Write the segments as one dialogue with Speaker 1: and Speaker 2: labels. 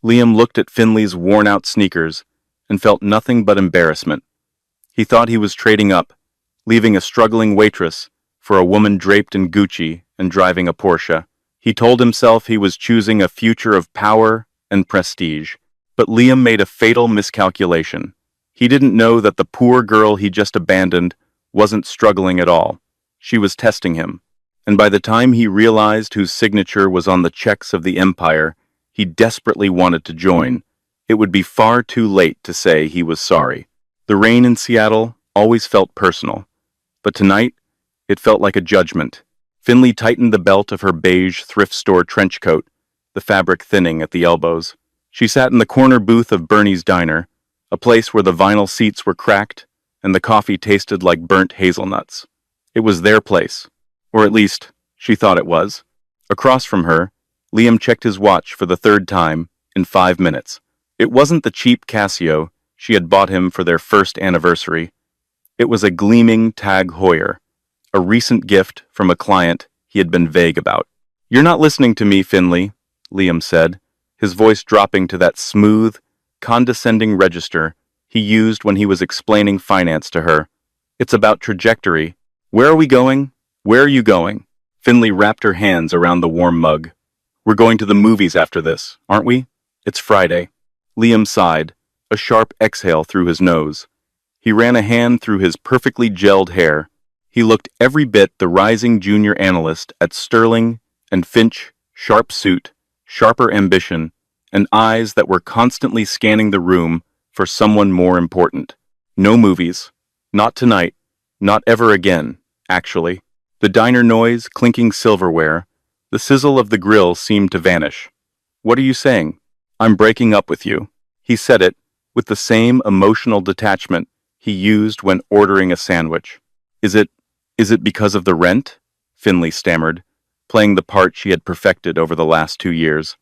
Speaker 1: Liam looked at Finley's worn-out sneakers and felt nothing but embarrassment. He thought he was trading up, leaving a struggling waitress for a woman draped in Gucci and driving a Porsche. He told himself he was choosing a future of power and prestige. But Liam made a fatal miscalculation. He didn't know that the poor girl he just abandoned wasn't struggling at all. She was testing him. And by the time he realized whose signature was on the checks of the empire, he desperately wanted to join. It would be far too late to say he was sorry. The rain in Seattle always felt personal, but tonight it felt like a judgment. Finley tightened the belt of her beige thrift store trench coat, the fabric thinning at the elbows. She sat in the corner booth of Bernie's Diner, a place where the vinyl seats were cracked and the coffee tasted like burnt hazelnuts. It was their place, or at least she thought it was. Across from her, Liam checked his watch for the third time in 5 minutes. It wasn't the cheap Casio she had bought him for their first anniversary. It was a gleaming Tag Heuer, a recent gift from a client he had been vague about. "You're not listening to me, Finley," Liam said, his voice dropping to that smooth, condescending register he used when he was explaining finance to her. "It's about trajectory. Where are we going? Where are you going?" Finley wrapped her hands around the warm mug. "We're going to the movies after this, aren't we? It's Friday." Liam sighed, a sharp exhale through his nose. He ran a hand through his perfectly gelled hair. He looked every bit the rising junior analyst at Sterling and Finch, sharp suit, sharper ambition, and eyes that were constantly scanning the room for someone more important. No movies. Not tonight. Not ever again, actually. The diner noise, clinking silverware, the sizzle of the grill seemed to vanish. "What are you saying?" "I'm breaking up with you." He said it with the same emotional detachment he used when ordering a sandwich. Is it because of the rent?" Finley stammered, playing the part she had perfected over the last 2 years.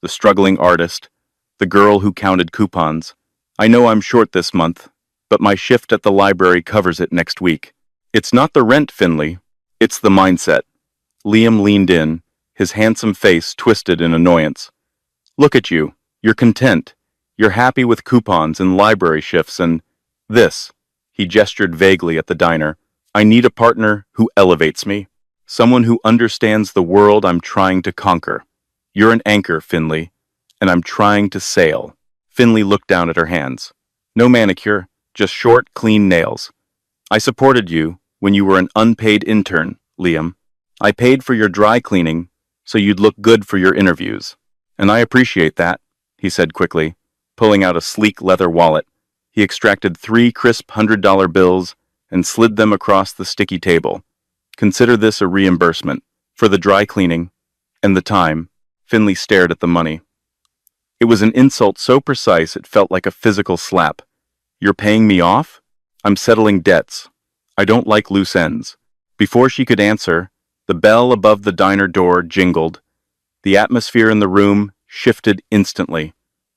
Speaker 1: The struggling artist, the girl who counted coupons. "I know I'm short this month, but my shift at the library covers it next week." "It's not the rent, Finley. It's the mindset." Liam leaned in, his handsome face twisted in annoyance. "Look at you. You're content. You're happy with coupons and library shifts and this." He gestured vaguely at the diner. "I need a partner who elevates me. Someone who understands the world I'm trying to conquer. You're an anchor, Finley, and I'm trying to sail." Finley looked down at her hands. "No manicure, just short, clean nails." "I supported you when you were an unpaid intern, Liam. I paid for your dry cleaning so you'd look good for your interviews. And I appreciate that," he said quickly, pulling out a sleek leather wallet. He extracted 3 crisp $100 bills and slid them across the sticky table. "Consider this a reimbursement for the dry cleaning and the time." Finley stared at the money. It was an insult so precise it felt like a physical slap. "You're paying me off? I'm settling debts. I don't like loose ends." Before she could answer, the bell above the diner door jingled. The atmosphere in the room shifted instantly.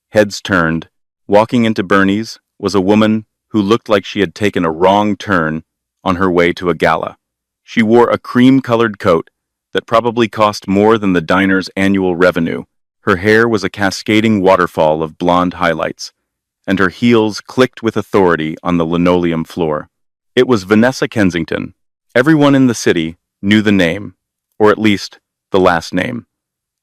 Speaker 1: Heads turned. Walking into Bernie's was a woman who looked like she had taken a wrong turn on her way to a gala. She wore a cream-colored coat that probably cost more than the diner's annual revenue. Her hair was a cascading waterfall of blonde highlights, and her heels clicked with authority on the linoleum floor. It was Vanessa Kensington. Everyone in the city knew the name, or at least the last name.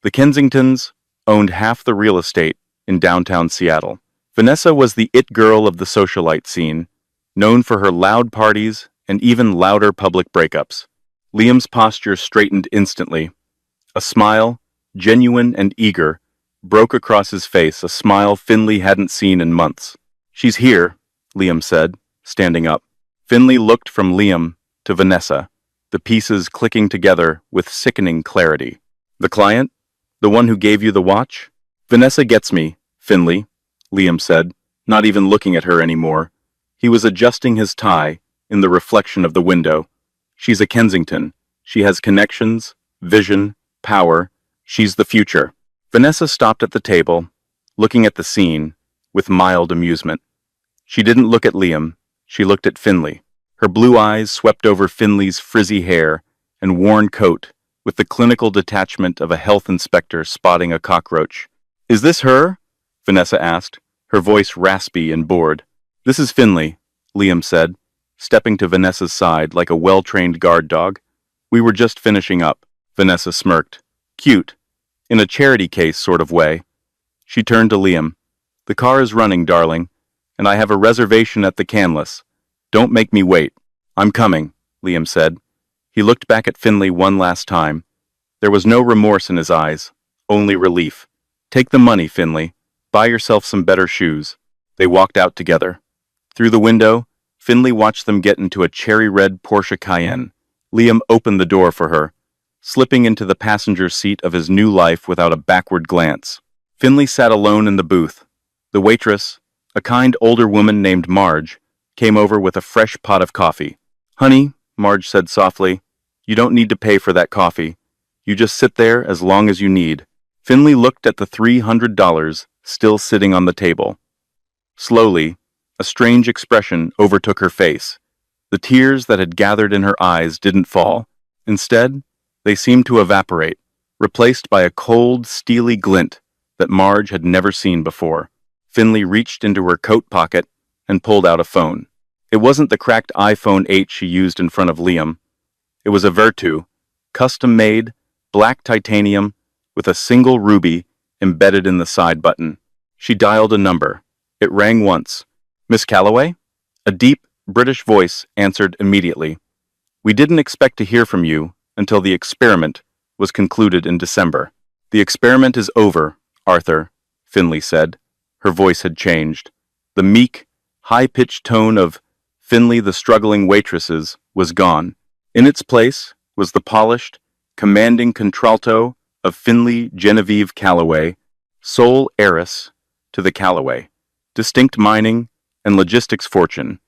Speaker 1: The Kensingtons owned half the real estate in downtown Seattle. Vanessa was the it girl of the socialite scene, known for her loud parties and even louder public breakups. Liam's posture straightened instantly. A smile, genuine and eager, broke across his face, a smile Finley hadn't seen in months. "She's here," Liam said, standing up. Finley looked from Liam to Vanessa, the pieces clicking together with sickening clarity. "The client? The one who gave you the watch?" "Vanessa gets me, Finley," Liam said, not even looking at her anymore. He was adjusting his tie in the reflection of the window. "She's a Kensington. She has connections, vision, power. She's the future." Vanessa stopped at the table, looking at the scene with mild amusement. She didn't look at Liam. She looked at Finley. Her blue eyes swept over Finley's frizzy hair and worn coat with the clinical detachment of a health inspector spotting a cockroach. "Is this her?" Vanessa asked, her voice raspy and bored. This is Finley, Liam said, stepping to Vanessa's side like a well-trained guard dog. We were just finishing up. Vanessa smirked. Cute. In a charity case sort of way. She turned to Liam. The car is running, darling, and I have a reservation at the Canlis. Don't make me wait. I'm coming, Liam said. He looked back at Finley one last time. There was no remorse in his eyes, only relief. Take the money, Finley. Buy yourself some better shoes. They walked out together. Through the window, Finley watched them get into a cherry-red Porsche Cayenne. Liam opened the door for her, slipping into the passenger seat of his new life without a backward glance. Finley sat alone in the booth. The waitress, a kind older woman named Marge, came over with a fresh pot of coffee. Honey, Marge said softly, you don't need to pay for that coffee. You just sit there as long as you need. Finley looked at the $300 still sitting on the table. Slowly, a strange expression overtook her face. The tears that had gathered in her eyes didn't fall. Instead, they seemed to evaporate, replaced by a cold, steely glint that Marge had never seen before. Finley reached into her coat pocket and pulled out a phone. It wasn't the cracked iPhone 8 she used in front of Liam. It was a Vertu, custom-made, black titanium, with a single ruby embedded in the side button. She dialed a number. It rang once. Miss Calloway? A deep, British voice answered immediately. We didn't expect to hear from you until the experiment was concluded in December. The experiment is over, Arthur, Finley said. Her voice had changed. The meek, high-pitched tone of Finley the struggling waitresses was gone. In its place was the polished, commanding contralto of Finley Genevieve Calloway, sole heiress to the Calloway, distinct mining and logistics fortune,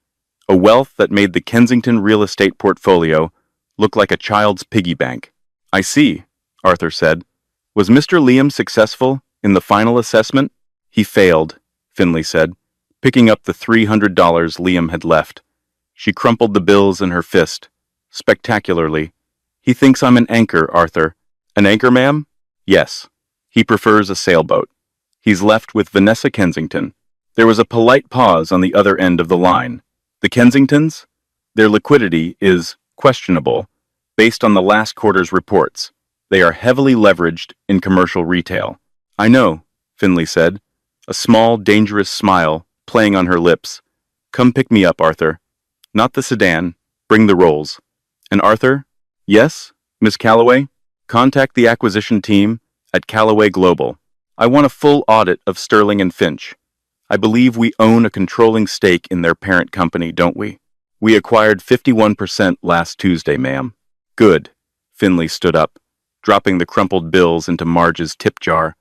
Speaker 1: a wealth that made the Kensington real estate portfolio look like a child's piggy bank. I see, Arthur said. Was Mr. Liam successful in the final assessment? He failed, Finley said, picking up the $300 Liam had left. She crumpled the bills in her fist, spectacularly. He thinks I'm an anchor, Arthur. An anchor, ma'am? Yes. He prefers a sailboat. He's left with Vanessa Kensington. There was a polite pause on the other end of the line. The Kensingtons? Their liquidity is questionable, based on the last quarter's reports. They are heavily leveraged in commercial retail. I know, Finley said, a small, dangerous smile playing on her lips. Come pick me up, Arthur. Not the sedan. Bring the rolls. And Arthur? Yes, Miss Calloway? Contact the acquisition team at Calloway Global. I want a full audit of Sterling and Finch. I believe we own a controlling stake in their parent company, don't we? We acquired 51% last Tuesday, ma'am. Good. Finley stood up, dropping the crumpled bills into Marge's tip jar.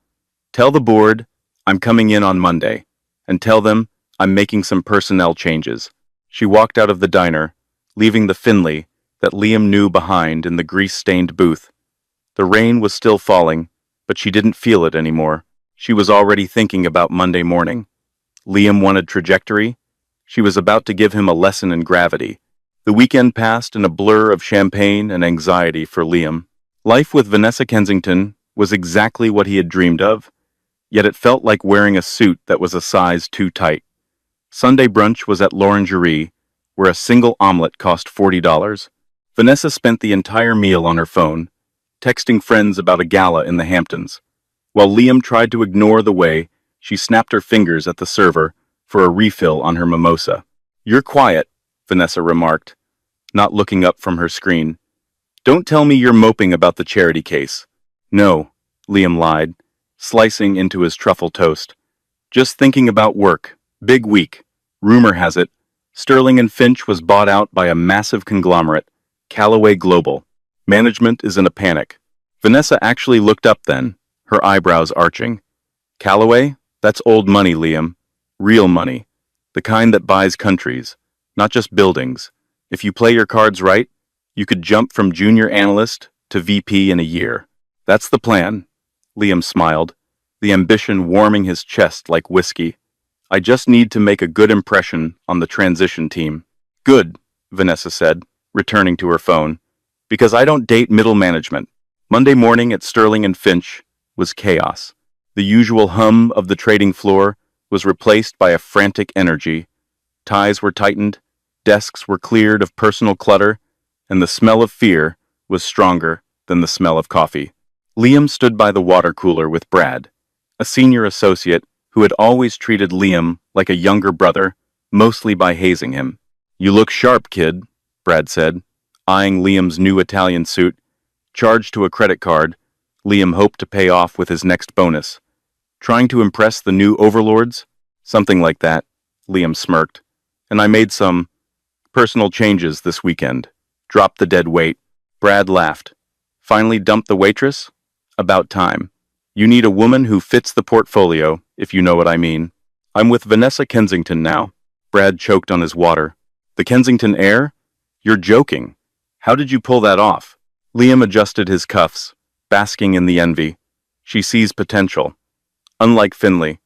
Speaker 1: Tell the board I'm coming in on Monday, and tell them I'm making some personnel changes. She walked out of the diner, leaving the Finley that Liam knew behind in the grease-stained booth. The rain was still falling, but she didn't feel it anymore. She was already thinking about Monday morning. Liam wanted trajectory. She was about to give him a lesson in gravity. The weekend passed in a blur of champagne and anxiety for Liam. Life with Vanessa Kensington was exactly what he had dreamed of, yet it felt like wearing a suit that was a size too tight. Sunday brunch was at L'Orangerie, where a single omelet cost $40. Vanessa spent the entire meal on her phone, texting friends about a gala in the Hamptons, while Liam tried to ignore the way she snapped her fingers at the server for a refill on her mimosa. You're quiet, Vanessa remarked, not looking up from her screen. Don't tell me you're moping about the charity case. No, Liam lied, slicing into his truffle toast. Just thinking about work. Big week. Rumor has it, Sterling and Finch was bought out by a massive conglomerate, Calloway Global. Management is in a panic. Vanessa actually looked up then, her eyebrows arching. Calloway? That's old money, Liam. Real money. The kind that buys countries, not just buildings. If you play your cards right, you could jump from junior analyst to VP in a year. That's the plan. Liam smiled, the ambition warming his chest like whiskey. I just need to make a good impression on the transition team. Good, Vanessa said, returning to her phone. Because I don't date middle management. Monday morning at Sterling and Finch was chaos. The usual hum of the trading floor was replaced by a frantic energy. Ties were tightened, desks were cleared of personal clutter, and the smell of fear was stronger than the smell of coffee. Liam stood by the water cooler with Brad, a senior associate who had always treated Liam like a younger brother, mostly by hazing him. "You look sharp, kid," Brad said, eyeing Liam's new Italian suit. Charged to a credit card, Liam hoped to pay off with his next bonus. "Trying to impress the new overlords?" "Something like that," Liam smirked. "And I made some personal changes this weekend." "Drop the dead weight." Brad laughed. "Finally dumped the waitress? About time. You need a woman who fits the portfolio, if you know what I mean." "I'm with Vanessa Kensington now." Brad choked on his water. "The Kensington heir? You're joking. How did you pull that off?" Liam adjusted his cuffs, basking in the envy. "She sees potential. Unlike Finley.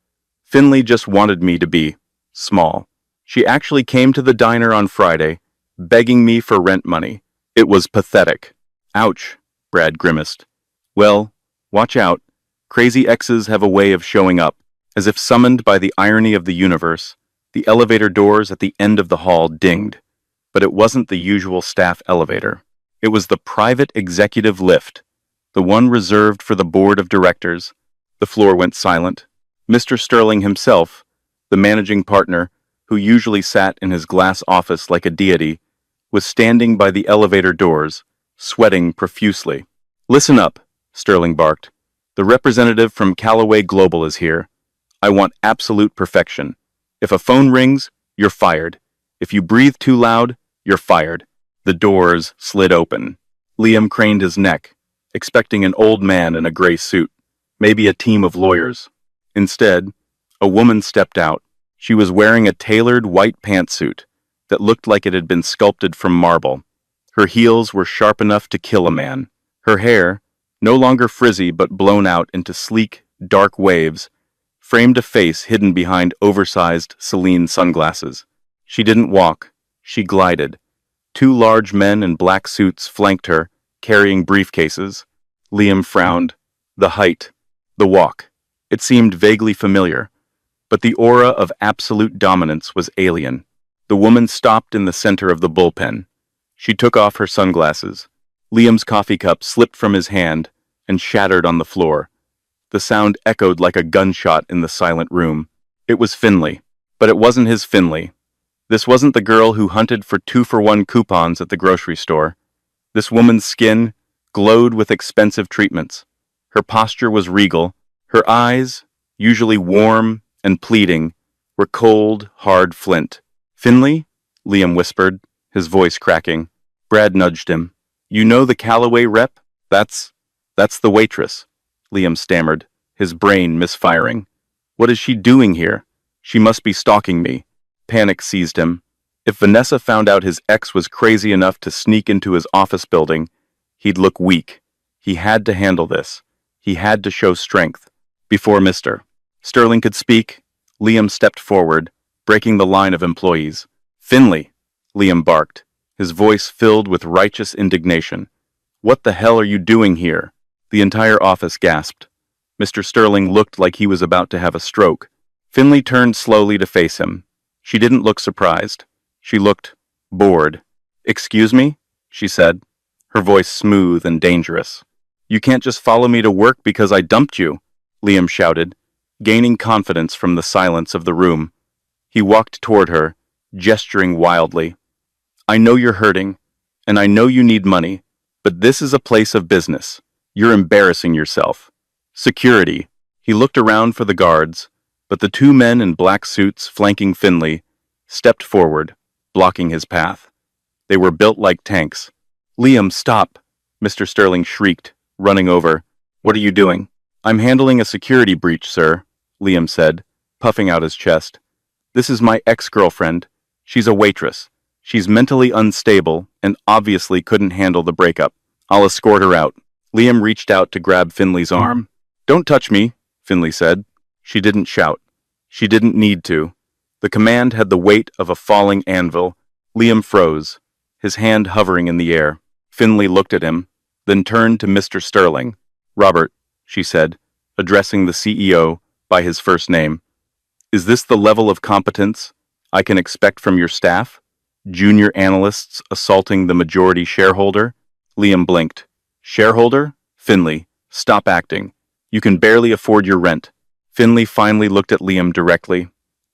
Speaker 1: Finley just wanted me to be small. She actually came to the diner on Friday, begging me for rent money. It was pathetic." "Ouch," Brad grimaced. "Well, watch out. Crazy exes have a way of showing up." As if summoned by the irony of the universe, the elevator doors at the end of the hall dinged. But it wasn't the usual staff elevator. It was the private executive lift, the one reserved for the board of directors. The floor went silent. Mr. Sterling himself, the managing partner, who usually sat in his glass office like a deity, was standing by the elevator doors, sweating profusely. "Listen up," Sterling barked. "The representative from Callaway Global is here. I want absolute perfection. If a phone rings, you're fired. If you breathe too loud, you're fired." The doors slid open. Liam craned his neck, expecting an old man in a gray suit, maybe a team of lawyers. Instead, a woman stepped out. She was wearing a tailored white pantsuit that looked like it had been sculpted from marble. Her heels were sharp enough to kill a man. Her hair, no longer frizzy but blown out into sleek, dark waves, framed a face hidden behind oversized Celine sunglasses. She didn't walk, she glided. Two large men in black suits flanked her, carrying briefcases. Liam frowned. The height, the walk. It seemed vaguely familiar, but the aura of absolute dominance was alien. The woman stopped in the center of the bullpen. She took off her sunglasses. Liam's coffee cup slipped from his hand and shattered on the floor. The sound echoed like a gunshot in the silent room. It was Finley, but it wasn't his Finley. This wasn't the girl who hunted for 2-for-1 coupons at the grocery store. This woman's skin glowed with expensive treatments. Her posture was regal. Her eyes, usually warm and pleading, were cold, hard flint. "Finley?" Liam whispered, his voice cracking. Brad nudged him. "You know the Callaway rep? That's the waitress," Liam stammered, his brain misfiring. "What is she doing here? She must be stalking me." Panic seized him. If Vanessa found out his ex was crazy enough to sneak into his office building, he'd look weak. He had to handle this. He had to show strength. Before Mr. Sterling could speak, Liam stepped forward, breaking the line of employees. "Finley!" Liam barked, his voice filled with righteous indignation. "What the hell are you doing here?" The entire office gasped. Mr. Sterling looked like he was about to have a stroke. Finley turned slowly to face him. She didn't look surprised. She looked bored. "Excuse me?" she said, her voice smooth and dangerous. "You can't just follow me to work because I dumped you," Liam shouted, gaining confidence from the silence of the room. He walked toward her, gesturing wildly. "I know you're hurting, and I know you need money, but this is a place of business. You're embarrassing yourself. Security." He looked around for the guards, but the two men in black suits flanking Finley stepped forward, blocking his path. They were built like tanks. "Liam, stop!" Mr. Sterling shrieked, running over. "What are you doing?" "I'm handling a security breach, sir," Liam said, puffing out his chest. "This is my ex-girlfriend. She's a waitress. She's mentally unstable and obviously couldn't handle the breakup. I'll escort her out." Liam reached out to grab Finley's arm. "Don't touch me," Finley said. She didn't shout. She didn't need to. The command had the weight of a falling anvil. Liam froze, his hand hovering in the air. Finley looked at him, then turned to Mr. Sterling. "Robert," she said, addressing the CEO by his first name. Is this the level of competence I can expect from your staff? Junior analysts assaulting the majority shareholder? Liam blinked. Shareholder? Finley, stop acting. You can barely afford your rent. Finley finally looked at Liam directly.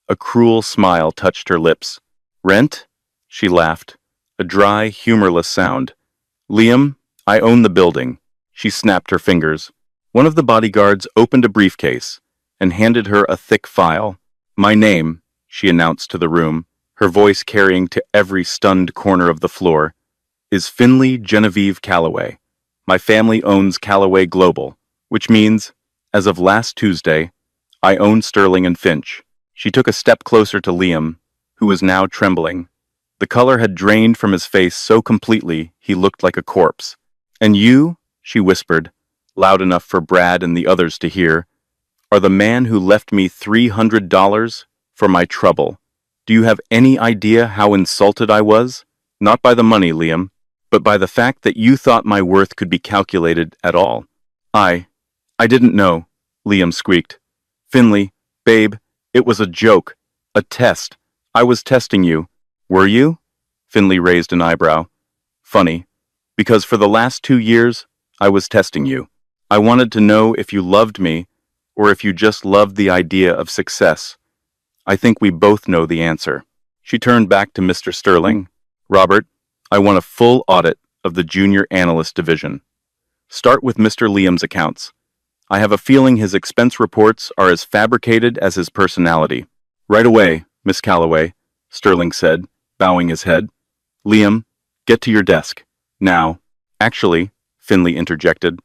Speaker 1: A cruel smile touched her lips. Rent? She laughed. A dry, humorless sound. Liam, I own the building. She snapped her fingers. One of the bodyguards opened a briefcase and handed her a thick file. My name, she announced to the room, her voice carrying to every stunned corner of the floor, is Finley Genevieve Calloway. My family owns Calloway Global, which means, as of last Tuesday, I own Sterling and Finch. She took a step closer to Liam, who was now trembling. The color had drained from his face so completely he looked like a corpse. And you, she whispered, loud enough for Brad and the others to hear, are the man who left me $300 for my trouble. Do you have any idea how insulted I was? Not by the money, Liam, but by the fact that you thought my worth could be calculated at all. I didn't know, Liam squeaked. Finley, babe, it was a joke. A test. I was testing you. Were you? Finley raised an eyebrow. Funny, because for the last 2 years, I was testing you. I wanted to know if you loved me, or if you just loved the idea of success. I think we both know the answer. She turned back to Mr. Sterling. Robert, I want a full audit of the junior analyst division. Start with Mr. Liam's accounts. I have a feeling his expense reports are as fabricated as his personality. Right away, Miss Calloway, Sterling said, bowing his head. Liam, get to your desk. Now. Actually, Finley interjected.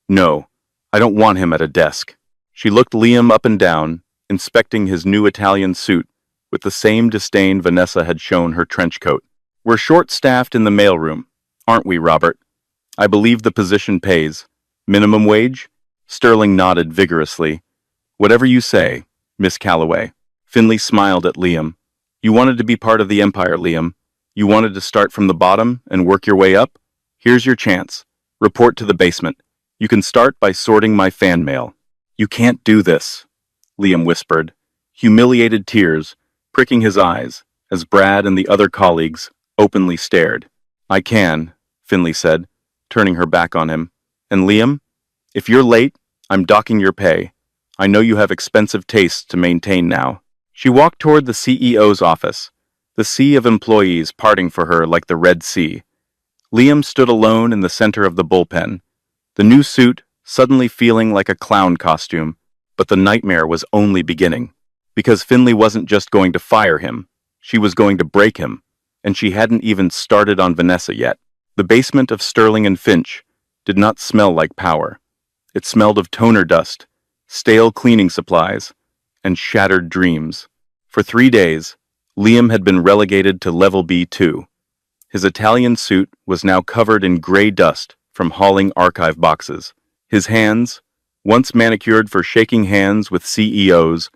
Speaker 1: No, I don't want him at a desk. She looked Liam up and down, inspecting his new Italian suit with the same disdain Vanessa had shown her trench coat. We're short-staffed in the mailroom, aren't we, Robert? I believe the position pays. Minimum wage? Sterling nodded vigorously. Whatever you say, Miss Calloway. Finley smiled at Liam. You wanted to be part of the empire, Liam. You wanted to start from the bottom and work your way up? Here's your chance. Report to the basement. You can start by sorting my fan mail. You can't do this, Liam whispered, humiliated tears pricking his eyes as Brad and the other colleagues openly stared. I can, Finley said, turning her back on him. And Liam, if you're late, I'm docking your pay. I know you have expensive tastes to maintain now. She walked toward the CEO's office, the sea of employees parting for her like the Red Sea. Liam stood alone in the center of the bullpen, the new suit suddenly feeling like a clown costume, but the nightmare was only beginning. Because Finley wasn't just going to fire him, she was going to break him, and she hadn't even started on Vanessa yet. The basement of Sterling and Finch did not smell like power. It smelled of toner dust, stale cleaning supplies, and shattered dreams. For 3 days, Liam had been relegated to level B2. His Italian suit was now covered in gray dust from hauling archive boxes. His hands, once manicured for shaking hands with CEOs,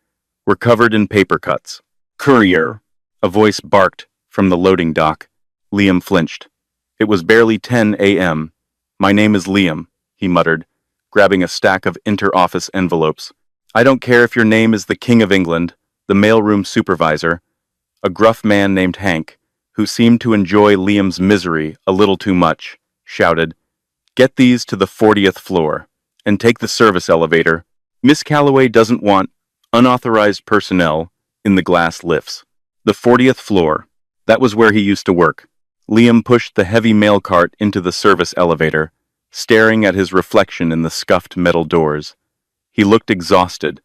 Speaker 1: were covered in paper cuts. Courier, a voice barked from the loading dock. Liam flinched. It was barely 10 a.m. My name is Liam, he muttered, grabbing a stack of inter-office envelopes. I don't care if your name is the King of England, the mailroom supervisor. A gruff man named Hank, who seemed to enjoy Liam's misery a little too much, shouted, Get these to the 40th floor, and take the service elevator. Miss Calloway doesn't want unauthorized personnel in the glass lifts. The 40th floor. That was where he used to work. Liam pushed the heavy mail cart into the service elevator, staring at his reflection in the scuffed metal doors. He looked exhausted.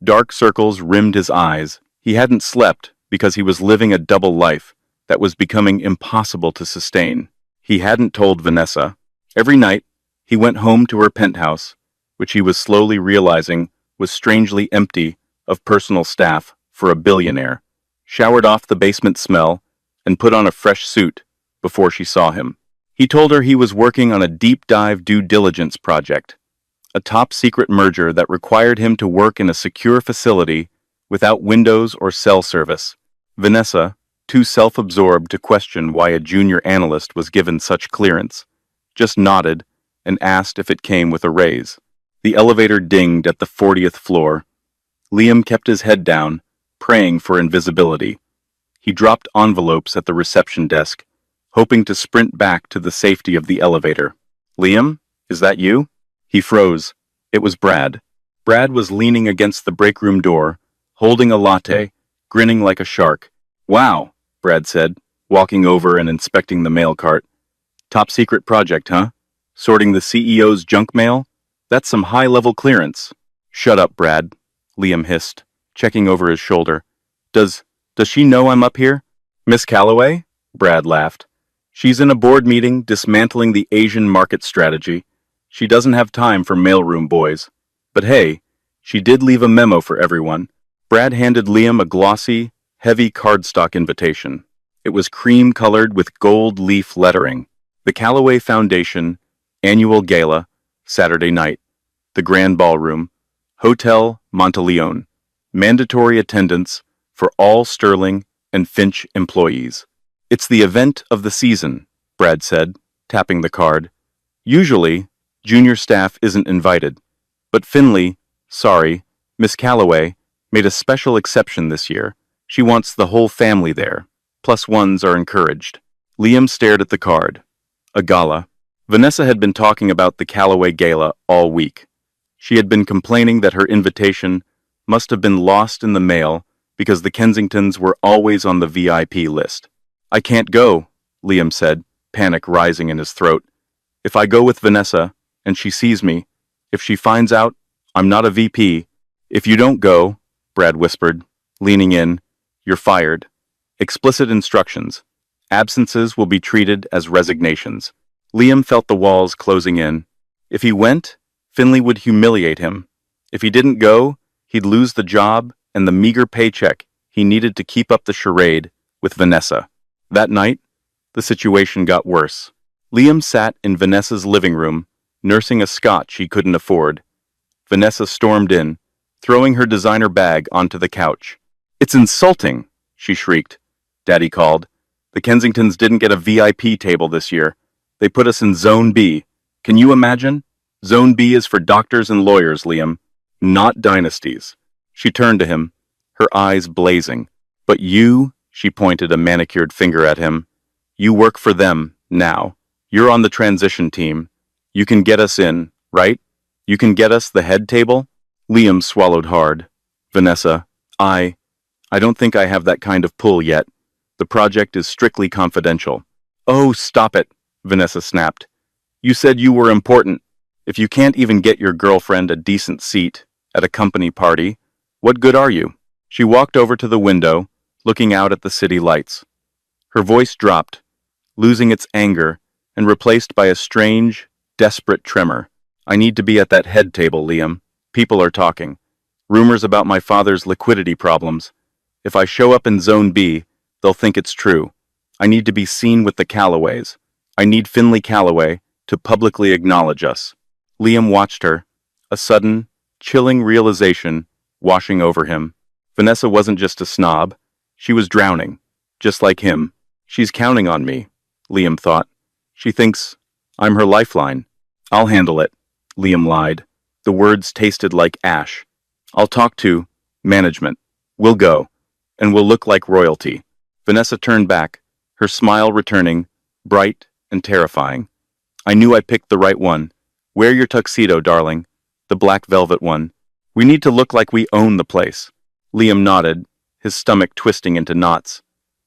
Speaker 1: Dark circles rimmed his eyes. He hadn't slept because he was living a double life that was becoming impossible to sustain. He hadn't told Vanessa. Every night, he went home to her penthouse, which he was slowly realizing was strangely empty of personal staff for a billionaire, showered off the basement smell, and put on a fresh suit before she saw him. He told her he was working on a deep-dive due diligence project, a top-secret merger that required him to work in a secure facility without windows or cell service. Vanessa, too self-absorbed to question why a junior analyst was given such clearance, just nodded and asked if it came with a raise. The elevator dinged at the 40th floor. Liam kept his head down, praying for invisibility. He dropped envelopes at the reception desk, hoping to sprint back to the safety of the elevator. Liam, is that you? He froze. It was Brad. Brad was leaning against the break room door, holding a latte, grinning like a shark. Wow, Brad said, walking over and inspecting the mail cart. Top secret project, huh? Sorting the CEO's junk mail? That's some high-level clearance. Shut up, Brad, Liam hissed, checking over his shoulder. Does she know I'm up here? Miss Calloway? Brad laughed. She's in a board meeting dismantling the Asian market strategy. She doesn't have time for mailroom boys. But hey, she did leave a memo for everyone. Brad handed Liam a glossy, heavy cardstock invitation. It was cream-colored with gold leaf lettering. The Calloway Foundation, Annual Gala, Saturday night. The Grand Ballroom, Hotel Monteleone. Mandatory attendance for all Sterling and Finch employees. It's the event of the season, Brad said, tapping the card. Usually, junior staff isn't invited. But Finley, Miss Calloway, made a special exception this year. She wants the whole family there. Plus ones are encouraged. Liam stared at the card. A gala. Vanessa had been talking about the Calloway Gala all week. She had been complaining that her invitation must have been lost in the mail because the Kensingtons were always on the VIP list. I can't go, Liam said, panic rising in his throat. If I go with Vanessa, and she sees me, if she finds out I'm not a VP, if you don't go, Brad whispered, leaning in, you're fired. Explicit instructions. Absences will be treated as resignations. Liam felt the walls closing in. If he went, Finley would humiliate him. If he didn't go, he'd lose the job and the meager paycheck he needed to keep up the charade with Vanessa. That night, the situation got worse. Liam sat in Vanessa's living room, nursing a scotch he couldn't afford. Vanessa stormed in, throwing her designer bag onto the couch. It's insulting, she shrieked. Daddy called. The Kensingtons didn't get a VIP table this year. They put us in Zone B. Can you imagine? Zone B is for doctors and lawyers, Liam, not dynasties. She turned to him, her eyes blazing. But you, she pointed a manicured finger at him, you work for them, now. You're on the transition team. You can get us in, right? You can get us the head table? Liam swallowed hard. Vanessa, I don't think I have that kind of pull yet. The project is strictly confidential. Oh, stop it, Vanessa snapped. You said you were important. If you can't even get your girlfriend a decent seat at a company party, what good are you? She walked over to the window, looking out at the city lights. Her voice dropped, losing its anger and replaced by a strange, desperate tremor. I need to be at that head table, Liam. People are talking. Rumors about my father's liquidity problems. If I show up in Zone B, they'll think it's true. I need to be seen with the Calloways. I need Finley Calloway to publicly acknowledge us. Liam watched her, a sudden, chilling realization washing over him. Vanessa wasn't just a snob. She was drowning, just like him. She's counting on me, Liam thought. She thinks I'm her lifeline. I'll handle it, Liam lied. The words tasted like ash. I'll talk to management. We'll go, and we'll look like royalty. Vanessa turned back, her smile returning, bright and terrifying. I knew I picked the right one. Wear your tuxedo, darling. The black velvet one. We need to look like we own the place. Liam nodded, his stomach twisting into knots.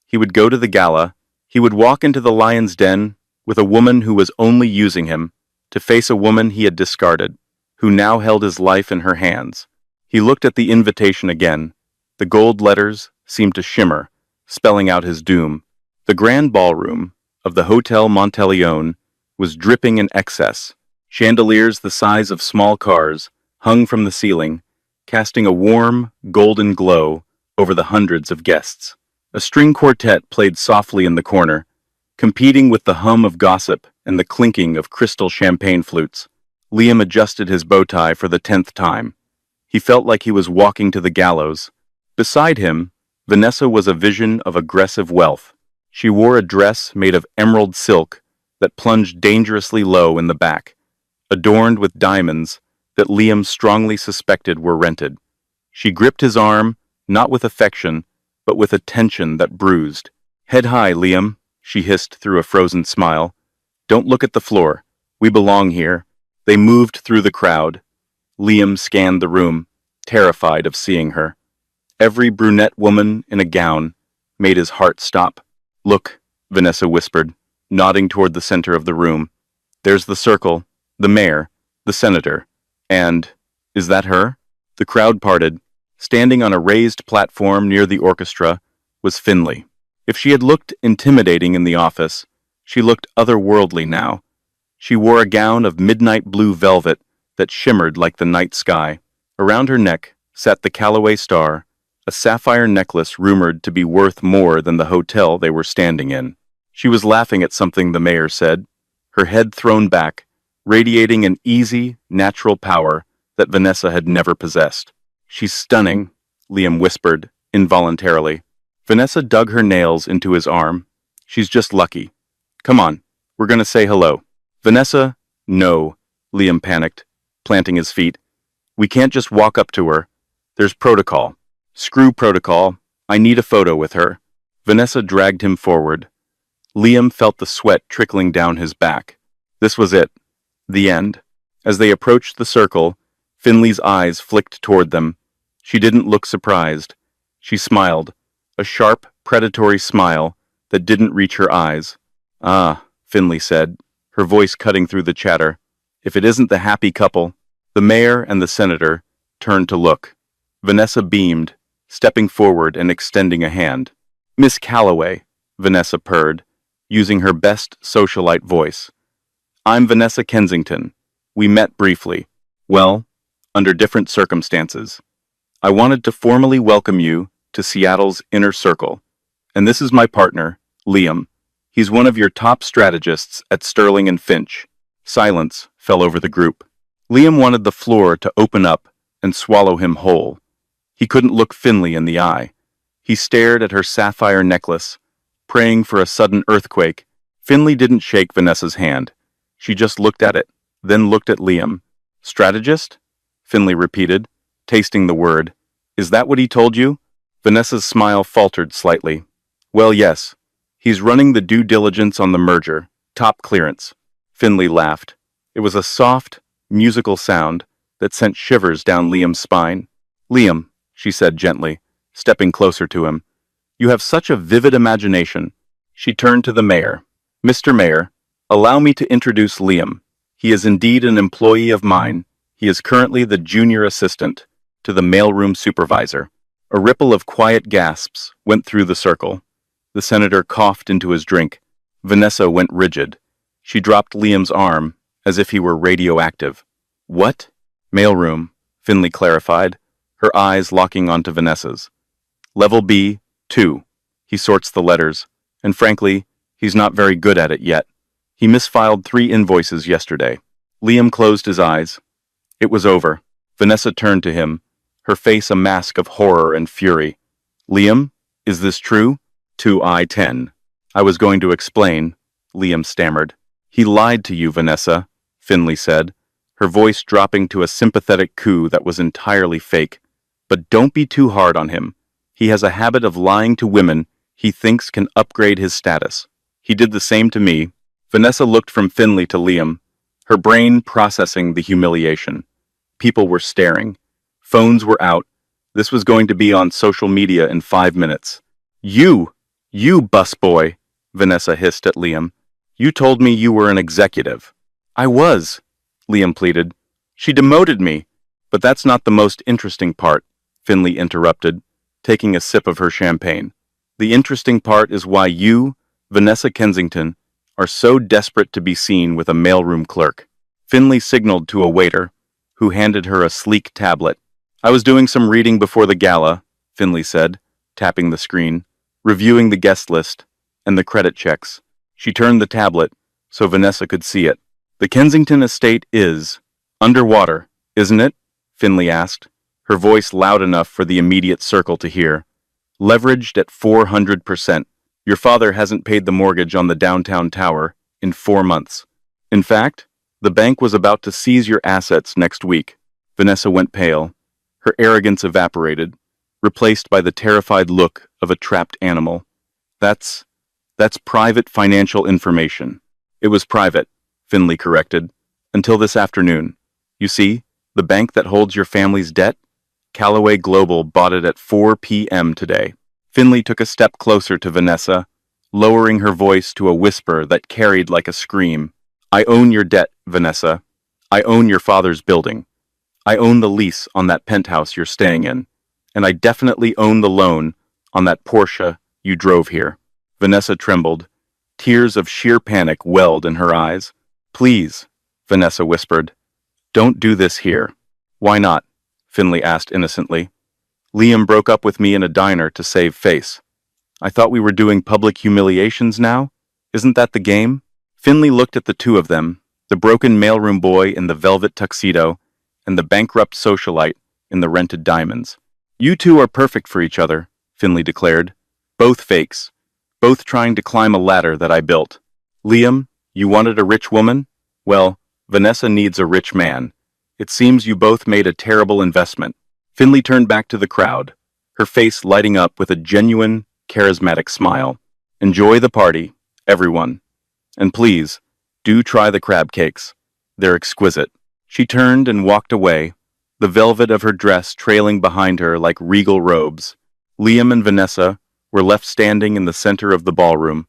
Speaker 1: He would go to the gala. He would walk into the lion's den with a woman who was only using him, to face a woman he had discarded, who now held his life in her hands. He looked at the invitation again. The gold letters seemed to shimmer, spelling out his doom. The grand ballroom of the Hotel Monteleone was dripping in excess. Chandeliers the size of small cars hung from the ceiling, casting a warm, golden glow over the hundreds of guests. A string quartet played softly in the corner, competing with the hum of gossip and the clinking of crystal champagne flutes. Liam adjusted his bow tie for the 10th time. He felt like he was walking to the gallows. Beside him, Vanessa was a vision of aggressive wealth. She wore a dress made of emerald silk that plunged dangerously low in the back, adorned with diamonds that Liam strongly suspected were rented. She gripped his arm, not with affection, but with a tension that bruised. "Head high, Liam," she hissed through a frozen smile. "Don't look at the floor. We belong here." They moved through the crowd. Liam scanned the room, terrified of seeing her. Every brunette woman in a gown made his heart stop. "Look," Vanessa whispered, nodding toward the center of the room. "There's the circle, the mayor, the senator, and is that her?" The crowd parted. Standing on a raised platform near the orchestra was Finley. If she had looked intimidating in the office, she looked otherworldly now. She wore a gown of midnight blue velvet that shimmered like the night sky. Around her neck sat the Callaway star, a sapphire necklace rumored to be worth more than the hotel they were standing in. She was laughing at something the mayor said, her head thrown back, radiating an easy, natural power that Vanessa had never possessed. "She's stunning," Liam whispered, involuntarily. Vanessa dug her nails into his arm. "She's just lucky. Come on, we're gonna say hello." "Vanessa, no," Liam panicked, planting his feet. "We can't just walk up to her. There's protocol." "Screw protocol. I need a photo with her." Vanessa dragged him forward. Liam felt the sweat trickling down his back. This was it. The end. As they approached the circle, Finley's eyes flicked toward them. She didn't look surprised. She smiled, a sharp, predatory smile that didn't reach her eyes. "Ah," Finley said, her voice cutting through the chatter. "If it isn't the happy couple." The mayor and the senator turned to look. Vanessa beamed, stepping forward and extending a hand. "Miss Callaway," Vanessa purred, using her best socialite voice. "I'm Vanessa Kensington. We met briefly. Well, under different circumstances. I wanted to formally welcome you to Seattle's inner circle. And this is my partner, Liam. He's one of your top strategists at Sterling and Finch." Silence fell over the group. Liam wanted the floor to open up and swallow him whole. He couldn't look Finley in the eye. He stared at her sapphire necklace, praying for a sudden earthquake. Finley didn't shake Vanessa's hand. She just looked at it, then looked at Liam. "Strategist?" Finley repeated, tasting the word. "Is that what he told you?" Vanessa's smile faltered slightly. "Well, yes. He's running the due diligence on the merger. Top clearance." Finley laughed. It was a soft, musical sound that sent shivers down Liam's spine. "Liam," she said gently, stepping closer to him, "you have such a vivid imagination." She turned to the mayor. "Mr. Mayor, allow me to introduce Liam. He is indeed an employee of mine. He is currently the junior assistant to the mailroom supervisor." A ripple of quiet gasps went through the circle. The senator coughed into his drink. Vanessa went rigid. She dropped Liam's arm as if he were radioactive. "What?" "Mailroom," Finley clarified, her eyes locking onto Vanessa's. "Level B, 2. He sorts the letters, and frankly, he's not very good at it yet. He misfiled 3 invoices yesterday." Liam closed his eyes. It was over. Vanessa turned to him, her face a mask of horror and fury. "Liam, is this true?" "2I-10. I was going to explain," Liam stammered. "He lied to you, Vanessa," Finley said, her voice dropping to a sympathetic coo that was entirely fake. "But don't be too hard on him. He has a habit of lying to women he thinks can upgrade his status. He did the same to me." Vanessa looked from Finley to Liam, her brain processing the humiliation. People were staring. Phones were out. This was going to be on social media in 5 minutes. You busboy," Vanessa hissed at Liam. "You told me you were an executive." "I was," Liam pleaded. "She demoted me." "But that's not the most interesting part," Finley interrupted, taking a sip of her champagne. "The interesting part is why you, Vanessa Kensington, are so desperate to be seen with a mailroom clerk." Finley signaled to a waiter, who handed her a sleek tablet. "I was doing some reading before the gala," Finley said, tapping the screen, reviewing the guest list and the credit checks. She turned the tablet so Vanessa could see it. "The Kensington estate is underwater, isn't it?" Finley asked, her voice loud enough for the immediate circle to hear. "Leveraged at 400%. Your father hasn't paid the mortgage on the downtown tower in 4 months. In fact, the bank was about to seize your assets next week." Vanessa went pale. Her arrogance evaporated, replaced by the terrified look of a trapped animal. That's, that's private financial information. It was private, Finley corrected, until this afternoon. You see, the bank that holds your family's debt? Callaway Global bought it at 4 p.m. today. Finley took a step closer to Vanessa, lowering her voice to a whisper that carried like a scream. I own your debt, Vanessa. I own your father's building. I own the lease on that penthouse you're staying in. And I definitely own the loan on that Porsche you drove here. Vanessa trembled. Tears of sheer panic welled in her eyes. Please, Vanessa whispered. Don't do this here. Why not? Finley asked innocently. Liam broke up with me in a diner to save face. I thought we were doing public humiliations now? Isn't that the game? Finley looked at the two of them, the broken mailroom boy in the velvet tuxedo, and the bankrupt socialite in the rented diamonds. You two are perfect for each other, Finley declared. Both fakes. Both trying to climb a ladder that I built. Liam, you wanted a rich woman? Well, Vanessa needs a rich man. It seems you both made a terrible investment. Finley turned back to the crowd, her face lighting up with a genuine, charismatic smile. Enjoy the party, everyone. And please, do try the crab cakes. They're exquisite. She turned and walked away, the velvet of her dress trailing behind her like regal robes. Liam and Vanessa were left standing in the center of the ballroom,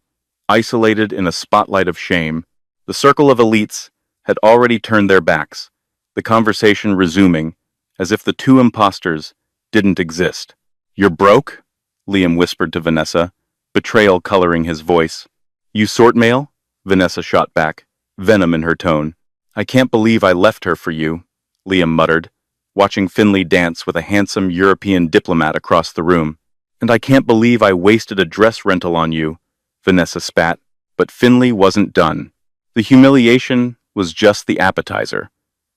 Speaker 1: isolated in a spotlight of shame. The circle of elites had already turned their backs, the conversation resuming, as if the two imposters didn't exist. You're broke? Liam whispered to Vanessa, betrayal coloring his voice. You sort mail? Vanessa shot back, venom in her tone. I can't believe I left her for you, Liam muttered, watching Finley dance with a handsome European diplomat across the room. And I can't believe I wasted a dress rental on you, Vanessa spat, but Finley wasn't done. The humiliation was just the appetizer.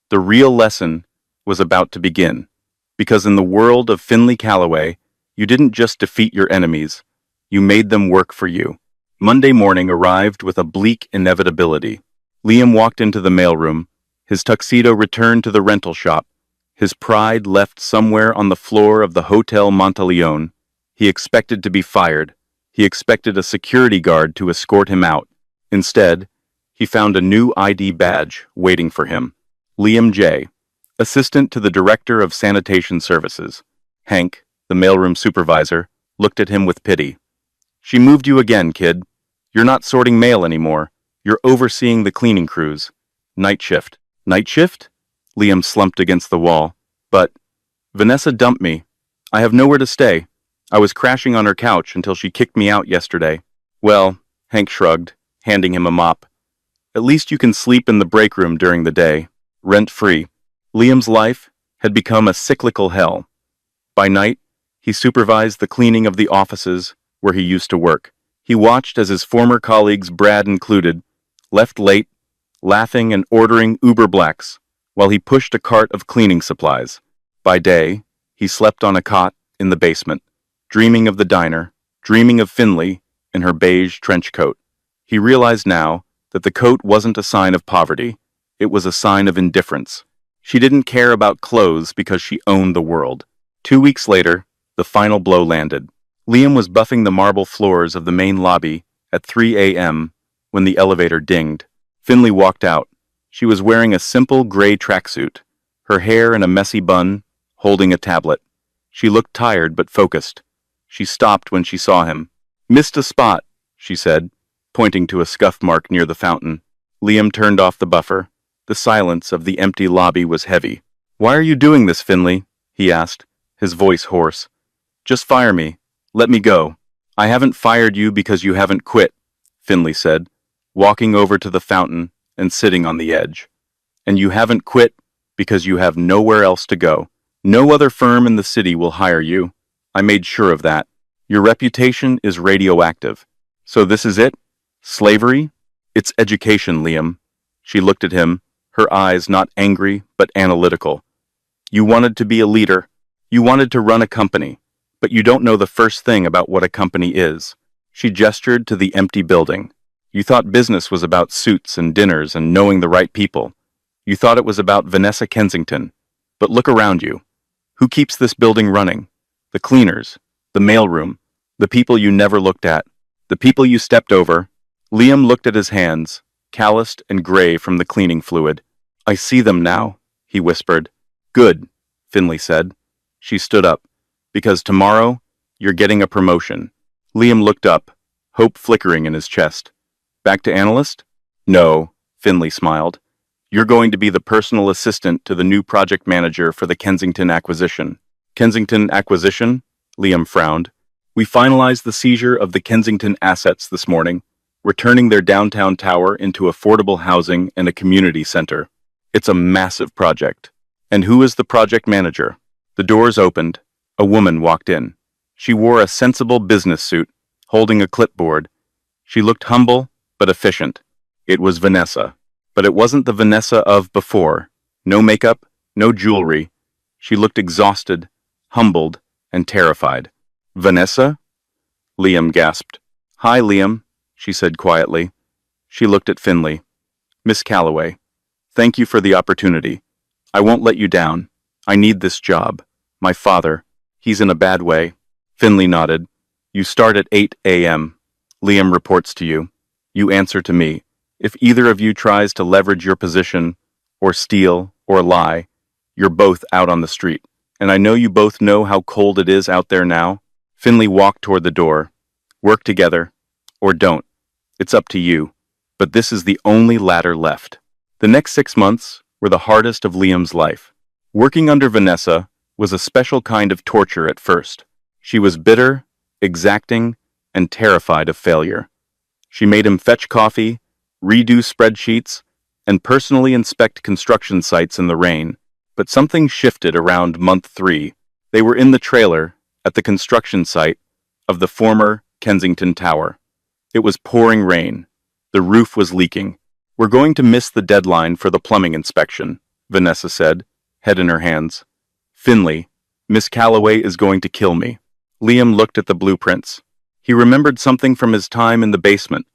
Speaker 1: The real lesson was about to begin, because in the world of Finley Callaway, you didn't just defeat your enemies, you made them work for you. Monday morning arrived with a bleak inevitability. Liam walked into the mailroom, his tuxedo returned to the rental shop, his pride left somewhere on the floor of the Hotel Monteleone. He expected to be fired. He expected a security guard to escort him out. Instead, he found a new ID badge waiting for him. Liam J., assistant to the Director of Sanitation Services. Hank, the mailroom supervisor, looked at him with pity. She moved you again, kid. You're not sorting mail anymore. You're overseeing the cleaning crews. Night shift. Night shift? Liam slumped against the wall. But Vanessa dumped me. I have nowhere to stay. I was crashing on her couch until she kicked me out yesterday. Well, Hank shrugged, handing him a mop. At least you can sleep in the break room during the day, rent-free. Liam's life had become a cyclical hell. By night, he supervised the cleaning of the offices where he used to work. He watched as his former colleagues, Brad included, left late, laughing and ordering Uber Blacks, while he pushed a cart of cleaning supplies. By day, he slept on a cot in the basement, dreaming of the diner, dreaming of Finley in her beige trench coat. He realized now that the coat wasn't a sign of poverty. It was a sign of indifference. She didn't care about clothes because she owned the world. 2 weeks later, the final blow landed. Liam was buffing the marble floors of the main lobby at 3 a.m. when the elevator dinged. Finley walked out. She was wearing a simple gray tracksuit, her hair in a messy bun, holding a tablet. She looked tired but focused. She stopped when she saw him. Missed a spot, she said, pointing to a scuff mark near the fountain. Liam turned off the buffer. The silence of the empty lobby was heavy. Why are you doing this, Finley? He asked, his voice hoarse. Just fire me. Let me go. I haven't fired you because you haven't quit, Finley said, walking over to the fountain and sitting on the edge. And you haven't quit because you have nowhere else to go. No other firm in the city will hire you. I made sure of that. Your reputation is radioactive. So this is it? Slavery? It's education, Liam. She looked at him, her eyes not angry but analytical. You wanted to be a leader. You wanted to run a company. But you don't know the first thing about what a company is. She gestured to the empty building. You thought business was about suits and dinners and knowing the right people. You thought it was about Vanessa Kensington. But look around you. Who keeps this building running? The cleaners, the mailroom, the people you never looked at, the people you stepped over. Liam looked at his hands, calloused and gray from the cleaning fluid. I see them now, he whispered. Good, Finley said. She stood up. Because tomorrow, you're getting a promotion. Liam looked up, hope flickering in his chest. Back to analyst? No, Finley smiled. You're going to be the personal assistant to the new project manager for the Kensington acquisition. Kensington acquisition? Liam frowned. We finalized the seizure of the Kensington assets this morning. We're turning their downtown tower into affordable housing and a community center. It's a massive project. And who is the project manager? The doors opened. A woman walked in. She wore a sensible business suit, holding a clipboard. She looked humble, but efficient. It was Vanessa. But it wasn't the Vanessa of before. No makeup, no jewelry. She looked exhausted, humbled, and terrified. Vanessa? Liam gasped. Hi, Liam, she said quietly. She looked at Finley. Miss Calloway, thank you for the opportunity. I won't let you down. I need this job. My father, he's in a bad way. Finley nodded. You start at 8 a.m. Liam reports to you. You answer to me. If either of you tries to leverage your position, or steal, or lie, you're both out on the street. And I know you both know how cold it is out there now. Finley walked toward the door. Work together, or don't. It's up to you. But this is the only ladder left. The next 6 months were the hardest of Liam's life. Working under Vanessa was a special kind of torture at first. She was bitter, exacting, and terrified of failure. She made him fetch coffee, redo spreadsheets, and personally inspect construction sites in the rain. But something shifted around month 3. They were in the trailer at the construction site of the former Kensington Tower. It was pouring rain. The roof was leaking. We're going to miss the deadline for the plumbing inspection, Vanessa said, head in her hands. Finley, Miss Calloway is going to kill me. Liam looked at the blueprints. He remembered something from his time in the basement.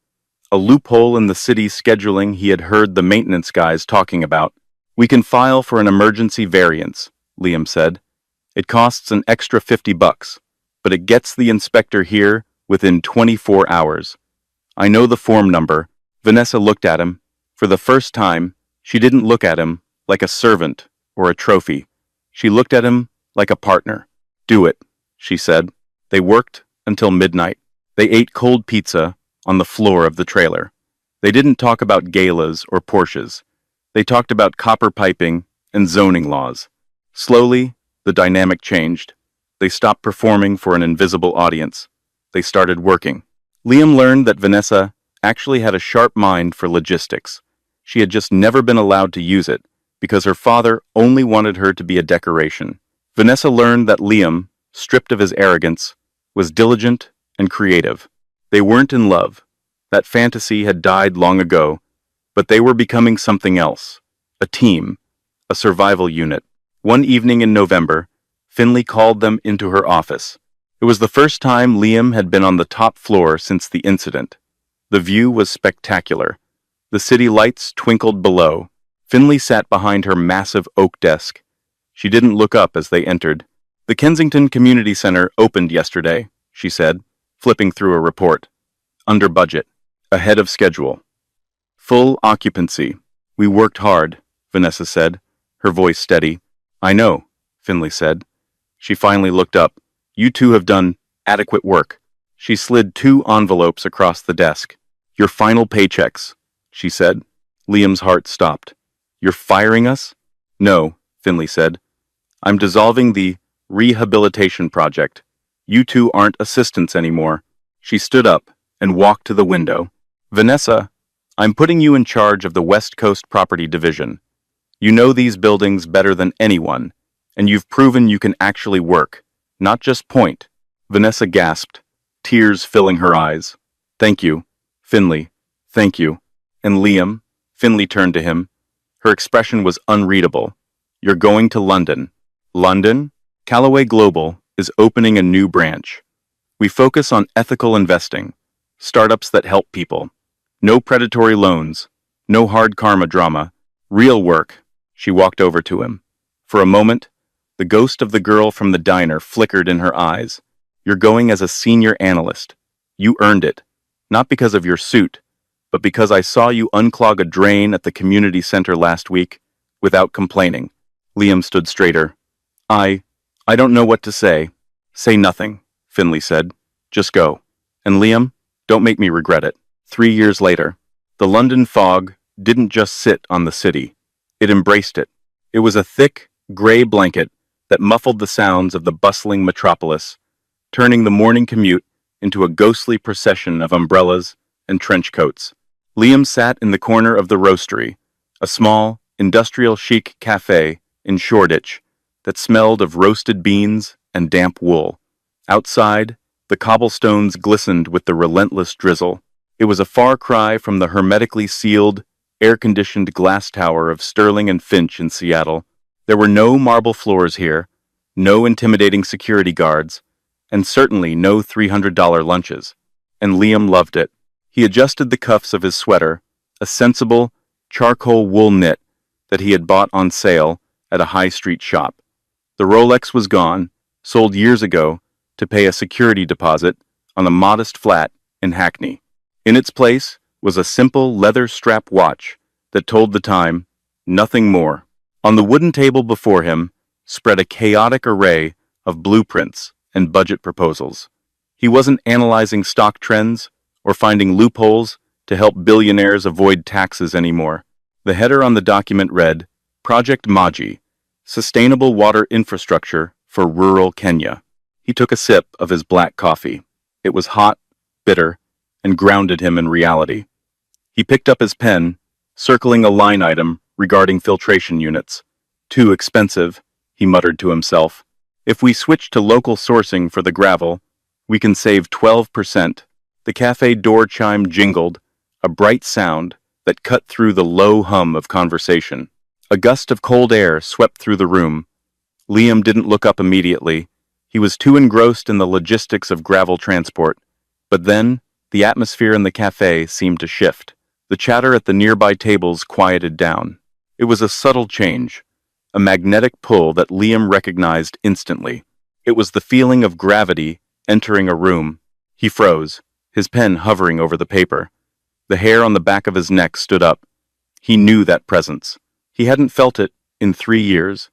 Speaker 1: A loophole in the city's scheduling he had heard the maintenance guys talking about. We can file for an emergency variance, Liam said. It costs an extra $50, but it gets the inspector here within 24 hours. I know the form number. Vanessa looked at him. For the first time, she didn't look at him like a servant or a trophy. She looked at him like a partner. Do it, she said. They worked until midnight. They ate cold pizza on the floor of the trailer. They didn't talk about galas or Porsches. They talked about copper piping and zoning laws. Slowly, the dynamic changed. They stopped performing for an invisible audience. They started working. Liam learned that Vanessa actually had a sharp mind for logistics. She had just never been allowed to use it because her father only wanted her to be a decoration. Vanessa learned that Liam, stripped of his arrogance, was diligent and creative. They weren't in love. That fantasy had died long ago, but they were becoming something else. A team, a survival unit. One evening in November, Finley called them into her office. It was the first time Liam had been on the top floor since the incident. The view was spectacular. The city lights twinkled below. Finley sat behind her massive oak desk. She didn't look up as they entered. The Kensington Community Center opened yesterday, she said, flipping through a report. Under budget. Ahead of schedule. Full occupancy. We worked hard, Vanessa said, her voice steady. I know, Finley said. She finally looked up. You two have done adequate work. She slid 2 envelopes across the desk. Your final paychecks, she said. Liam's heart stopped. You're firing us? No, Finley said. I'm dissolving the rehabilitation project. You two aren't assistants anymore. She stood up and walked to the window. Vanessa, I'm putting you in charge of the West Coast Property Division. You know these buildings better than anyone, and you've proven you can actually work, not just point. Vanessa gasped, tears filling her eyes. Thank you, Finley. Thank you. And Liam, Finley turned to him. Her expression was unreadable. You're going to London. London? Calloway Global is opening a new branch. We focus on ethical investing, startups that help people. No predatory loans, no hard karma drama, real work. She walked over to him. For a moment, the ghost of the girl from the diner flickered in her eyes. You're going as a senior analyst. You earned it. Not because of your suit, but because I saw you unclog a drain at the community center last week without complaining. Liam stood straighter. I don't know what to say. Say nothing, Finley said. Just go. And Liam, don't make me regret it. 3 years later, the London fog didn't just sit on the city. It embraced it. It was a thick, gray blanket that muffled the sounds of the bustling metropolis, turning the morning commute into a ghostly procession of umbrellas and trench coats. Liam sat in the corner of the roastery, a small, industrial chic cafe in Shoreditch that smelled of roasted beans and damp wool. Outside, the cobblestones glistened with the relentless drizzle. It was a far cry from the hermetically sealed, air-conditioned glass tower of Sterling and Finch in Seattle. There were no marble floors here, no intimidating security guards, and certainly no $300 lunches. And Liam loved it. He adjusted the cuffs of his sweater, a sensible, charcoal wool knit that he had bought on sale at a high street shop. The Rolex was gone, sold years ago, to pay a security deposit on a modest flat in Hackney. In its place was a simple leather strap watch that told the time, nothing more. On the wooden table before him spread a chaotic array of blueprints and budget proposals. He wasn't analyzing stock trends or finding loopholes to help billionaires avoid taxes anymore. The header on the document read, Project Maji, Sustainable Water Infrastructure for Rural Kenya. He took a sip of his black coffee. It was hot, bitter, and grounded him in reality. He picked up his pen, circling a line item regarding filtration units. Too expensive, he muttered to himself. If we switch to local sourcing for the gravel, we can save 12%. The cafe door chime jingled, a bright sound that cut through the low hum of conversation. A gust of cold air swept through the room. Liam didn't look up immediately. He was too engrossed in the logistics of gravel transport. But then, the atmosphere in the cafe seemed to shift. The chatter at the nearby tables quieted down. It was a subtle change, a magnetic pull that Liam recognized instantly. It was the feeling of gravity entering a room. He froze, his pen hovering over the paper. The hair on the back of his neck stood up. He knew that presence. He hadn't felt it in 3 years.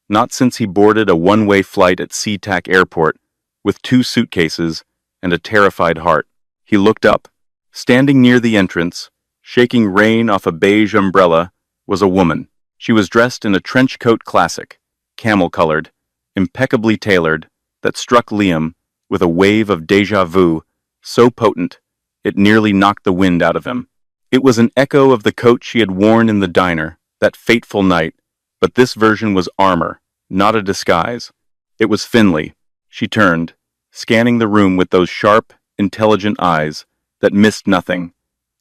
Speaker 1: Not since he boarded a one-way flight at SeaTac Airport with 2 suitcases and a terrified heart. He looked up. Standing near the entrance, shaking rain off a beige umbrella, was a woman. She was dressed in a trench coat classic, camel-colored, impeccably tailored, that struck Liam with a wave of déjà vu so potent it nearly knocked the wind out of him. It was an echo of the coat she had worn in the diner that fateful night, but this version was armor, not a disguise. It was Finley. She turned, scanning the room with those sharp, intelligent eyes that missed nothing.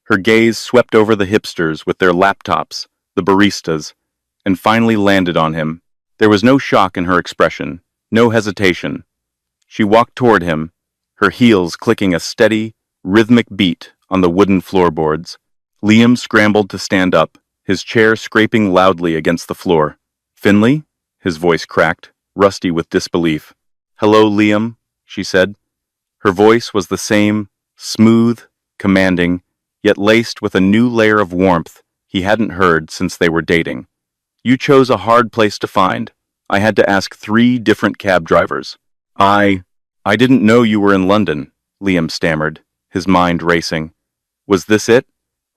Speaker 1: Her gaze swept over the hipsters with their laptops, the baristas, and finally landed on him. There was no shock in her expression, no hesitation. She walked toward him, her heels clicking a steady, rhythmic beat on the wooden floorboards. Liam scrambled to stand up, his chair scraping loudly against the floor. Finley? His voice cracked, rusty with disbelief. Hello, Liam, she said. Her voice was the same, smooth, commanding, yet laced with a new layer of warmth he hadn't heard since they were dating. You chose a hard place to find. I had to ask 3 different cab drivers. I didn't know you were in London, Liam stammered, his mind racing. Was this it?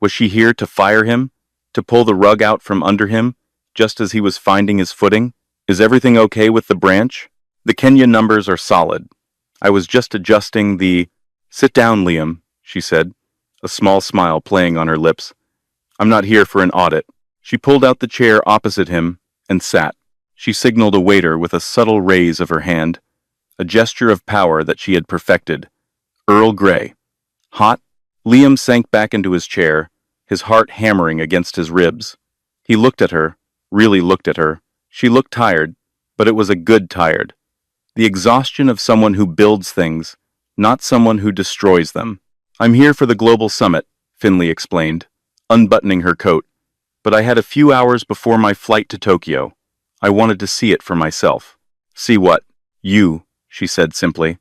Speaker 1: Was she here to fire him? To pull the rug out from under him, just as he was finding his footing? Is everything okay with the branch? The Kenya numbers are solid. I was just adjusting the... Sit down, Liam, she said, a small smile playing on her lips. I'm not here for an audit. She pulled out the chair opposite him and sat. She signaled a waiter with a subtle raise of her hand, a gesture of power that she had perfected. Earl Grey. Hot? Liam sank back into his chair, his heart hammering against his ribs. He looked at her, really looked at her. She looked tired, but it was a good tired. The exhaustion of someone who builds things, not someone who destroys them. I'm here for the global summit, Finley explained, unbuttoning her coat. But I had a few hours before my flight to Tokyo. I wanted to see it for myself. See what? You, she said simply.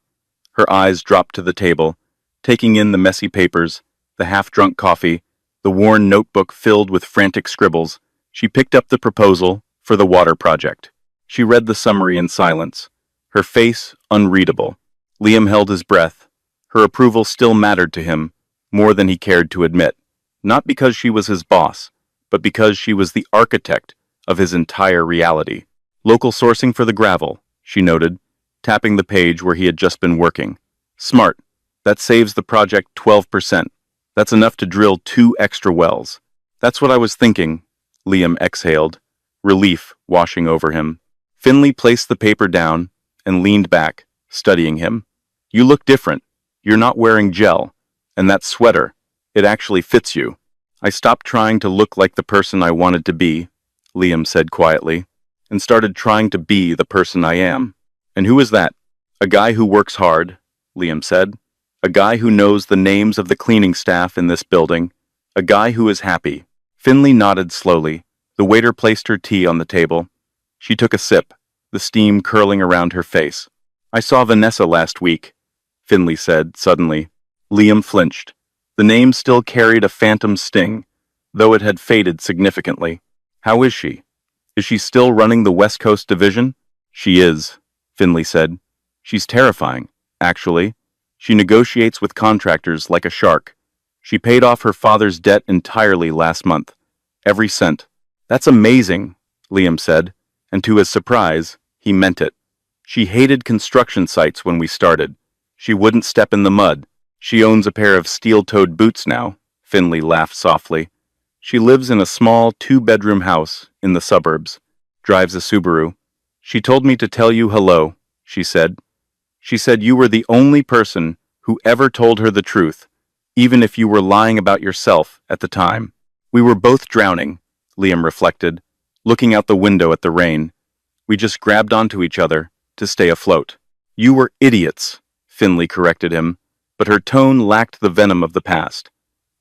Speaker 1: Her eyes dropped to the table, taking in the messy papers, the half-drunk coffee, the worn notebook filled with frantic scribbles. She picked up the proposal for the water project. She read the summary in silence, her face unreadable. Liam held his breath. Her approval still mattered to him, more than he cared to admit. Not because she was his boss, but because she was the architect of his entire reality. Local sourcing for the gravel, she noted, tapping the page where he had just been working. Smart. That saves the project 12%. That's enough to drill 2 extra wells. That's what I was thinking, Liam exhaled, relief washing over him. Finley placed the paper down and leaned back, studying him. You look different. You're not wearing gel. And that sweater, it actually fits you. I stopped trying to look like the person I wanted to be, Liam said quietly, and started trying to be the person I am. And who is that? A guy who works hard, Liam said. A guy who knows the names of the cleaning staff in this building. A guy who is happy. Finley nodded slowly. The waiter placed her tea on the table. She took a sip, the steam curling around her face. I saw Vanessa last week, Finley said suddenly. Liam flinched. The name still carried a phantom sting, though it had faded significantly. How is she? Is she still running the West Coast division? She is, Finley said. She's terrifying, actually. She negotiates with contractors like a shark. She paid off her father's debt entirely last month. Every cent. That's amazing, Liam said, and to his surprise, he meant it. She hated construction sites when we started. She wouldn't step in the mud. She owns a pair of steel-toed boots now, Finley laughed softly. She lives in a small 2-bedroom house in the suburbs, drives a Subaru. She told me to tell you hello, she said. She said you were the only person who ever told her the truth, even if you were lying about yourself at the time. We were both drowning, Liam reflected, looking out the window at the rain. We just grabbed onto each other to stay afloat. You were idiots, Finley corrected him, but her tone lacked the venom of the past.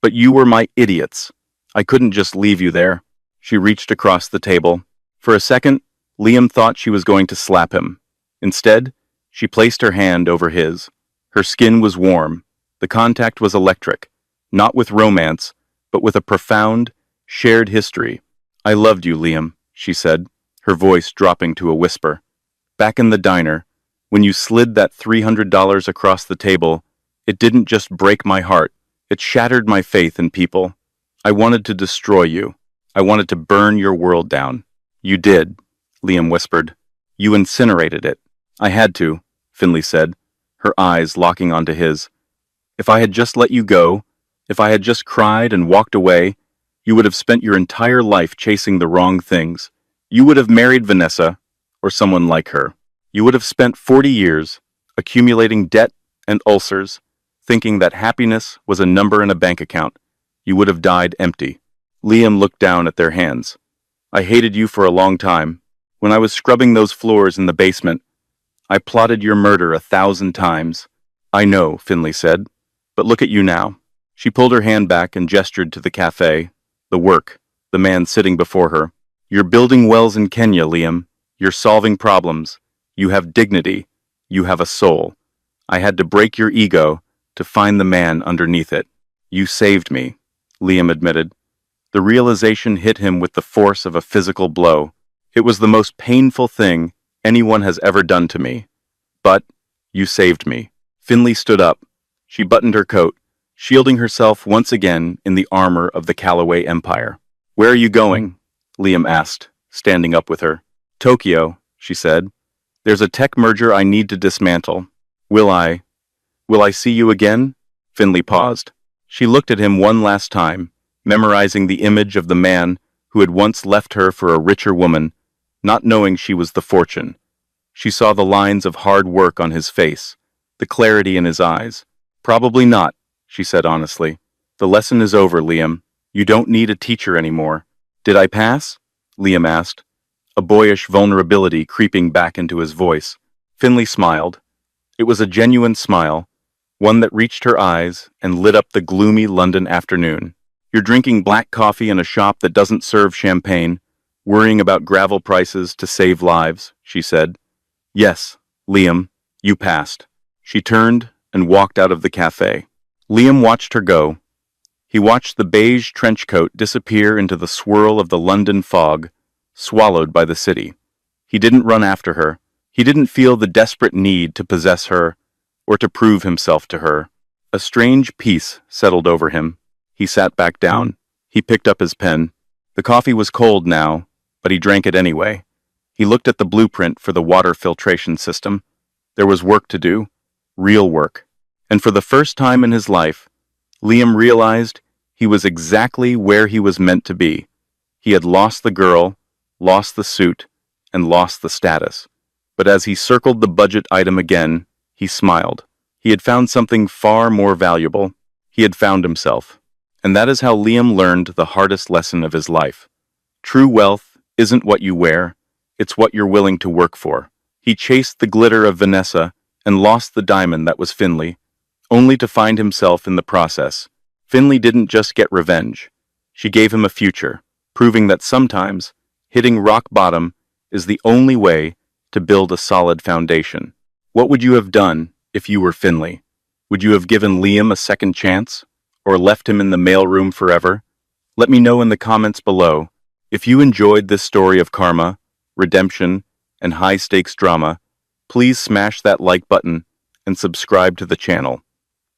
Speaker 1: But you were my idiots. I couldn't just leave you there. She reached across the table. For a second, Liam thought she was going to slap him. Instead, she placed her hand over his. Her skin was warm. The contact was electric, not with romance, but with a profound, shared history. I loved you, Liam, she said, her voice dropping to a whisper. Back in the diner, when you slid that $300 across the table, it didn't just break my heart, it shattered my faith in people. I wanted to destroy you. I wanted to burn your world down. You did, Liam whispered. You incinerated it. I had to, Finley said, her eyes locking onto his. If I had just let you go, if I had just cried and walked away, you would have spent your entire life chasing the wrong things. You would have married Vanessa, or someone like her. You would have spent 40 years accumulating debt and ulcers, thinking that happiness was a number in a bank account. You would have died empty. Liam looked down at their hands. I hated you for a long time. When I was scrubbing those floors in the basement, I plotted your murder 1,000 times. I know, Finley said, but look at you now. She pulled her hand back and gestured to the cafe, the work, the man sitting before her. You're building wells in Kenya, Liam. You're solving problems. You have dignity. You have a soul. I had to break your ego to find the man underneath it. You saved me, Liam admitted. The realization hit him with the force of a physical blow. It was the most painful thing anyone has ever done to me. But you saved me. Finley stood up. She buttoned her coat, shielding herself once again in the armor of the Callaway Empire. Where are you going? Liam asked, standing up with her. Tokyo, she said. There's a tech merger I need to dismantle. Will I see you again? Finley paused. She looked at him one last time, memorizing the image of the man who had once left her for a richer woman, not knowing she was the fortune. She saw the lines of hard work on his face, the clarity in his eyes. Probably not, she said honestly. The lesson is over, Liam. You don't need a teacher anymore. Did I pass? Liam asked, a boyish vulnerability creeping back into his voice. Finley smiled. It was a genuine smile, one that reached her eyes and lit up the gloomy London afternoon. You're drinking black coffee in a shop that doesn't serve champagne, Worrying about gravel prices to save lives, she said. Yes, Liam, you passed. She turned and walked out of the cafe. Liam watched her go. He watched the beige trench coat disappear into the swirl of the London fog, swallowed by the city. He didn't run after her. He didn't feel the desperate need to possess her or to prove himself to her. A strange peace settled over him. He sat back down. He picked up his pen. The coffee was cold now, but he drank it anyway. He looked at the blueprint for the water filtration system. There was work to do, real work. And for the first time in his life, Liam realized he was exactly where he was meant to be. He had lost the girl, lost the suit, and lost the status. But as he circled the budget item again, he smiled. He had found something far more valuable. He had found himself. And that is how Liam learned the hardest lesson of his life. True wealth isn't what you wear, it's what you're willing to work for. He chased the glitter of Vanessa and lost the diamond that was Finley, only to find himself in the process. Finley didn't just get revenge. She gave him a future, proving that sometimes hitting rock bottom is the only way to build a solid foundation. What would you have done if you were Finley? Would you have given Liam a second chance? Or left him in the mailroom forever? Let me know in the comments below. If you enjoyed this story of karma, redemption, and high-stakes drama, please smash that like button and subscribe to the channel.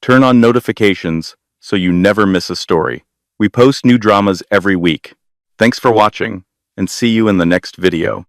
Speaker 1: Turn on notifications so you never miss a story. We post new dramas every week. Thanks for watching, and see you in the next video.